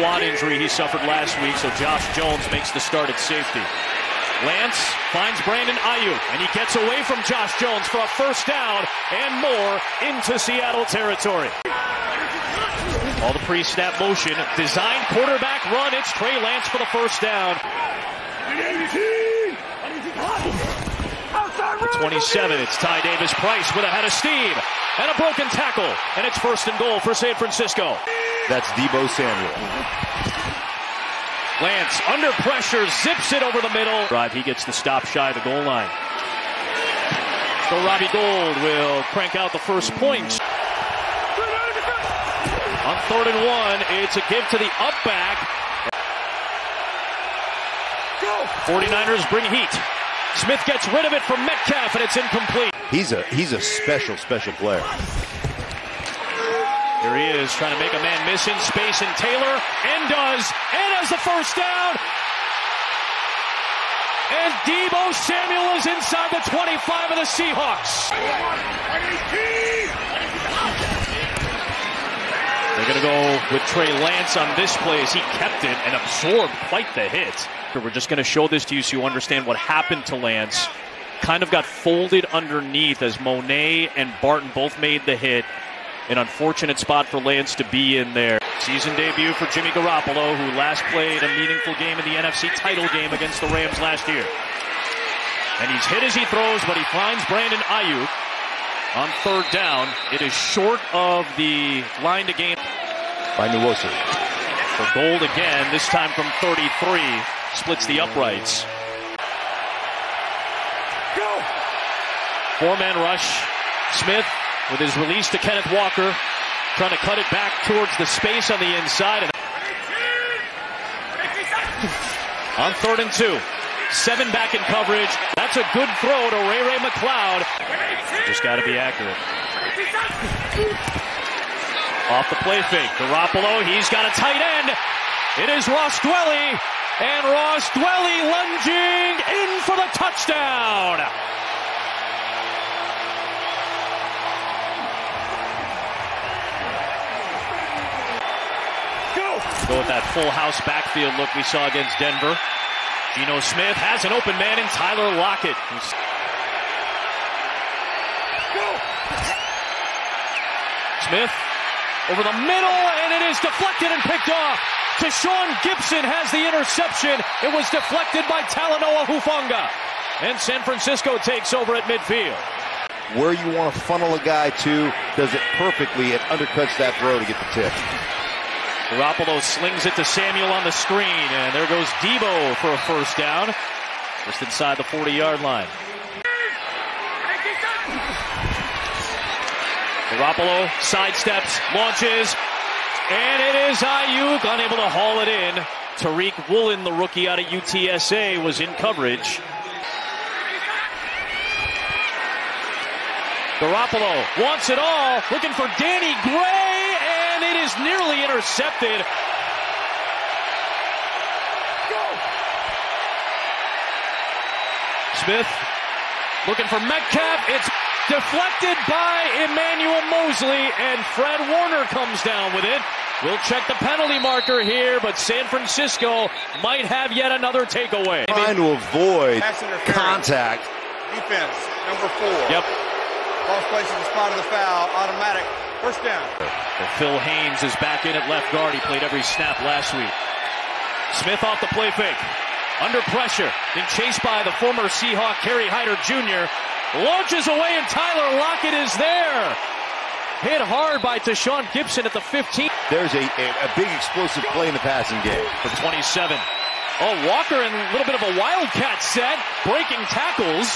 quad injury he suffered last week, so Josh Jones makes the start at safety. Lance finds Brandon Ayuk, and he gets away from Josh Jones for a first down and more into Seattle territory. All the pre-snap motion, designed quarterback run. It's Trey Lance for the first down. 27, it's Ty Davis-Price with a head of steam and a broken tackle, and it's first and goal for San Francisco. That's Deebo Samuel. Lance, under pressure, zips it over the middle. Drive, he gets the stop shy of the goal line. So Robbie Gould will crank out the first point. On 3rd and 1, it's a give to the up back. 49ers bring heat. Smith gets rid of it from Metcalf, and it's incomplete. He's a special player. Here he is, trying to make a man miss in space, and Taylor, and does, and has the first down. And Deebo Samuel is inside the 25 of the Seahawks. They're going to go with Trey Lance on this play as he kept it and absorbed quite the hit. We're just going to show this to you so you understand what happened to Lance. Kind of got folded underneath as Monet and Barton both made the hit. An unfortunate spot for Lance to be in there. Season debut for Jimmy Garoppolo, who last played a meaningful game in the NFC title game against the Rams last year. And he's hit as he throws, but he finds Brandon Ayuk on 3rd down. It is short of the line to gain. By Nwosu. For Gould again, this time from 33. Splits the uprights. Go! 4-man rush. Smith with his release to Kenneth Walker, trying to cut it back towards the space on the inside. On 3rd and 2, 7 back in coverage. That's a good throw to Ray McLeod. Just got to be accurate. Off the play fake, Garoppolo, he's got a tight end. It is Ross Dwelly, and Ross Dwelly lunging in for the touchdown. Go with that full house backfield look we saw against Denver. Geno Smith has an open man in Tyler Lockett. Smith over the middle, and it is deflected and picked off. Deshaun Gibson has the interception. It was deflected by Talanoa Hufanga. And San Francisco takes over at midfield. Where you want to funnel a guy to, does it perfectly and undercuts that throw to get the tip. Garoppolo slings it to Samuel on the screen, and there goes Deebo for a first down, just inside the 40-yard line. Garoppolo sidesteps, launches, and it is Ayuk unable to haul it in. Tariq Woolen, the rookie out of UTSA, was in coverage. Garoppolo wants it all, looking for Danny Gray, and it is nearly intercepted. Smith looking for Metcalf. It's deflected by Emmanuel Mosley, and Fred Warner comes down with it. We'll check the penalty marker here, but San Francisco might have yet another takeaway. Trying to avoid contact. Defense, number 4. Yep. Cross places the spot of the foul, automatic. First down. Phil Haynes is back in at left guard. He played every snap last week. Smith off the play fake. Under pressure. Being chased by the former Seahawk, Kerry Hyder Jr. Launches away, and Tyler Lockett is there. Hit hard by Deshaun Gibson at the 15. There's a big explosive play in the passing game. For 27. Oh, Walker in a little bit of a wildcat set. Breaking tackles.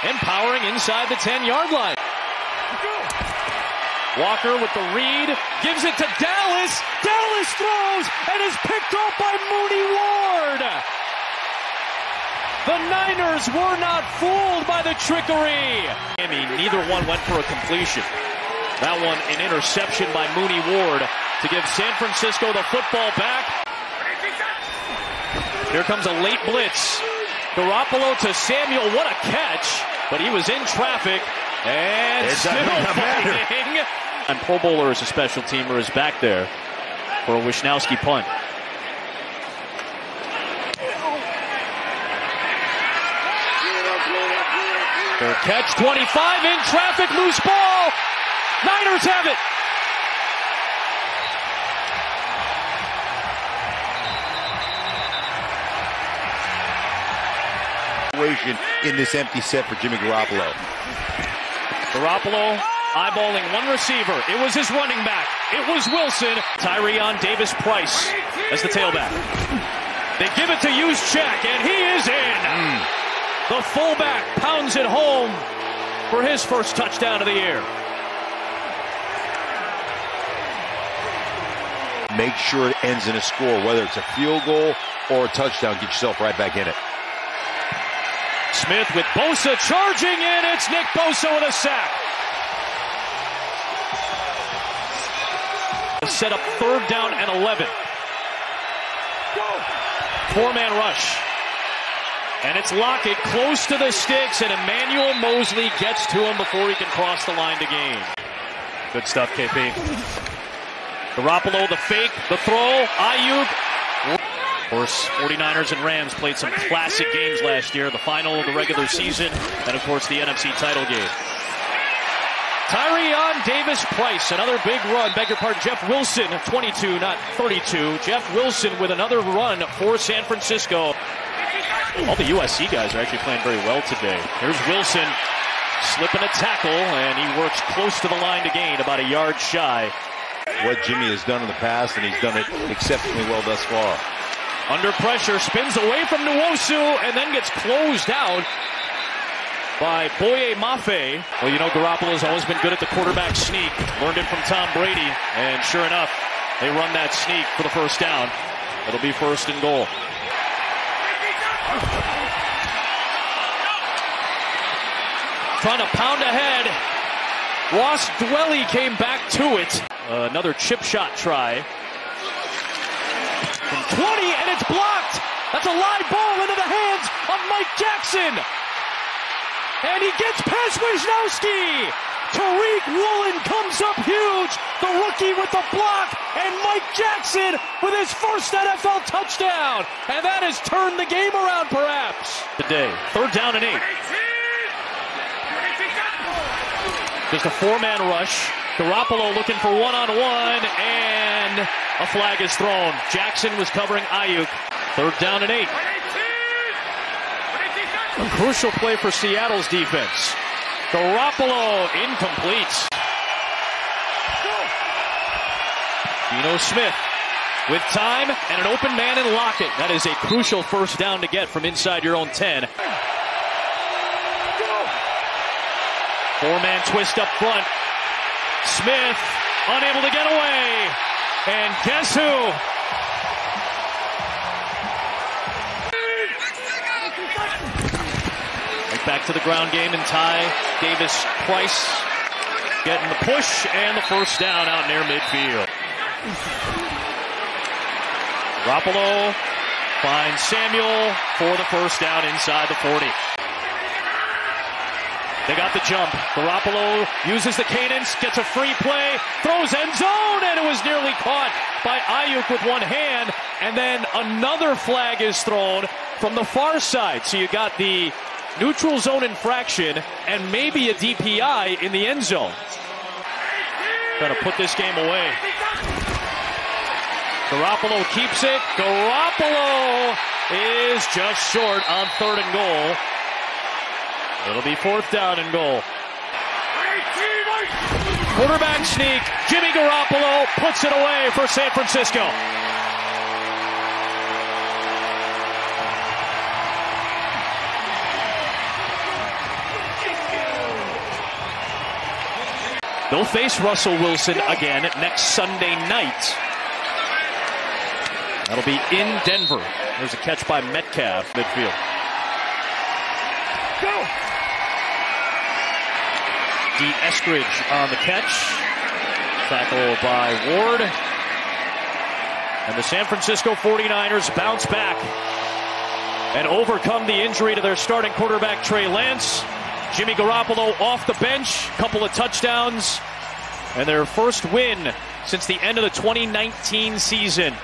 And powering inside the 10-yard line. Walker with the read, gives it to Dallas. Dallas throws and is picked off by Mooney Ward. The Niners were not fooled by the trickery. Neither one went for a completion. That one an interception by Mooney Ward to give San Francisco the football back. Here comes a late blitz. Garoppolo to Samuel, what a catch, but he was in traffic, and still fighting. And Pro Bowler as a special teamer is back there. for a Wisnowski punt. Their catch, 25 in traffic, loose ball. Niners have it. In this empty set for Jimmy Garoppolo. Garoppolo eyeballing one receiver. It was his running back. It was Wilson. Tyrion Davis-Price as the tailback. They give it to Juszczyk, and he is in. The fullback pounds it home for his first touchdown of the year. Make sure it ends in a score, whether it's a field goal or a touchdown. Get yourself right back in it. Smith with Bosa charging in. It's Nick Bosa with a sack. Set up 3rd down and 11. 4-man rush. And it's Lockett close to the sticks, and Emmanuel Mosley gets to him before he can cross the line to gain. Good stuff, KP. Garoppolo, the fake, the throw, Ayuk. Of course, 49ers and Rams played some classic games last year, the final of the regular season, and of course the NFC title game. Tyrion Davis-Price, another big run. Beg your pardon, Jeff Wilson, 22, not 32. Jeff Wilson with another run for San Francisco. All the USC guys are actually playing very well today. Here's Wilson slipping a tackle, and he works close to the line to gain, about a yard shy. What Jimmy has done in the past, and he's done it exceptionally well thus far. Under pressure, spins away from Nwosu, and then gets closed out by Boye Mafe. Well, you know, Garoppolo's always been good at the quarterback sneak. Learned it from Tom Brady, and sure enough, they run that sneak for the first down. It'll be 1st and goal. Trying to pound ahead. Ross Dwelly came back to it. Another chip shot try. From 20, and it's blocked. That's a live ball into the hands of Mike Jackson. And he gets past Wisnowski. Tariq Woolen comes up huge. The rookie with the block. And Mike Jackson with his first NFL touchdown. And that has turned the game around, perhaps. Today, 3rd down and 8. Just a 4-man rush. Garoppolo looking for one-on-one, and a flag is thrown. Jackson was covering Ayuk. 3rd down and 8. A crucial play for Seattle's defense. Garoppolo incomplete. Geno Smith with time and an open man in Lockett. That is a crucial first down to get from inside your own 10. 4-man twist up front. Smith unable to get away. And guess who? Right back to the ground game and Davis-Price getting the push and the first down out near midfield. Garoppolo finds Samuel for the first down inside the 40. They got the jump. Garoppolo uses the cadence, gets a free play, throws end zone, and it was nearly caught by Ayuk with one hand. And then another flag is thrown from the far side. So you got the neutral zone infraction and maybe a DPI in the end zone. Trying to put this game away. Garoppolo keeps it. Garoppolo is just short on 3rd and goal. It'll be 4th down and goal. Quarterback sneak. Jimmy Garoppolo puts it away for San Francisco. They'll face Russell Wilson again next Sunday night. That'll be in Denver. There's a catch by Metcalf, midfield. Go! D. Eskridge on the catch. Tackle by Ward. And the San Francisco 49ers bounce back and overcome the injury to their starting quarterback, Trey Lance. Jimmy Garoppolo off the bench, couple of touchdowns, and their first win since the end of the 2019 season.